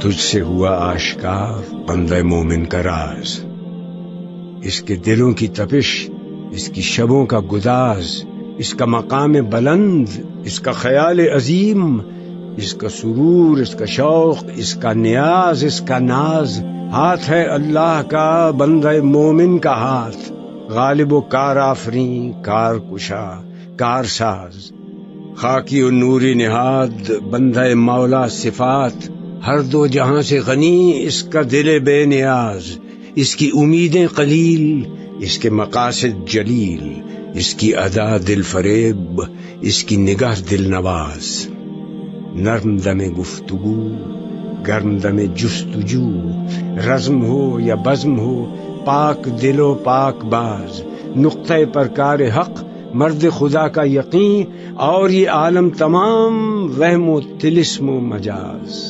تجھ سے ہوا آشکار بندہ مومن کا راز، اس کے دلوں کی تپش، اس کی شبوں کا گداز، اس کا مقام بلند، اس کا خیال عظیم، اس کا سرور، اس کا شوق، اس کا نیاز، اس کا ناز۔ ہاتھ ہے اللہ کا بندہ مومن کا ہاتھ، غالب و کار آفریں، کار کشا، کار ساز، خاکی و نوری نہاد بندہ مولا صفات۔ ہر دو جہاں سے غنی اس کا دل بے نیاز، اس کی امیدیں قلیل، اس کے مقاصد جلیل، اس کی ادا دل فریب، اس کی نگاہ دل نواز۔ نرم دم گفتگو، گرم دم جستجو، رزم ہو یا بزم ہو، پاک دل و پاک باز، نقطۂ پرکار حق، مرد خدا کا یقین، اور یہ عالم تمام وہم و طلسم و مجاز۔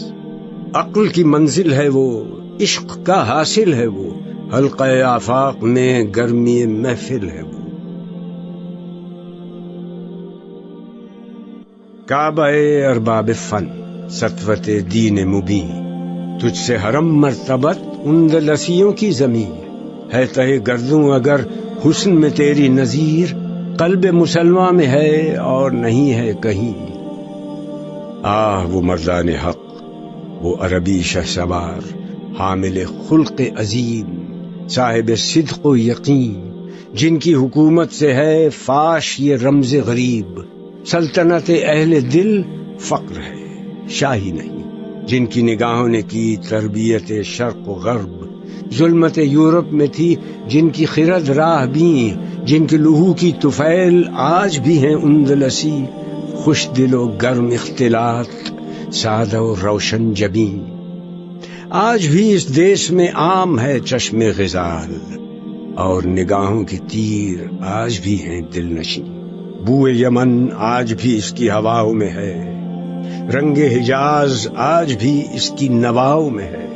عقل کی منزل ہے وہ، عشق کا حاصل ہے وہ، حلقہ آفاق میں گرمی محفل ہے وہ۔ کعبہ ارباب فن، سطوت دین مبین، تجھ سے حرم مرتبت اندلسیوں کی زمین ہے۔ تہ گردوں اگر حسن میں تیری نظیر، قلب مسلمہ میں ہے اور نہیں ہے کہیں۔ آہ وہ مردان حق، وہ عربی شہسوار، حامل خلق عظیم، صاحب صدق و یقین، جن کی حکومت سے ہے فاش یہ رمز غریب۔ سلطنت اہل دل فقر ہے، شاہی نہیں، جن کی نگاہوں نے کی تربیت شرق و غرب۔ ظلمت یورپ میں تھی جن کی خرد راہ بین، جن کی لہو کی طفیل آج بھی ہیں اندلسی۔ خوش دل و گرم اختلاط، سادہ و روشن جبین، آج بھی اس دیش میں عام ہے چشم غزال، اور نگاہوں کے تیر آج بھی ہیں دل نشین۔ بو یمن آج بھی اس کی ہواؤں میں ہے، رنگ حجاز آج بھی اس کی نواؤں میں ہے۔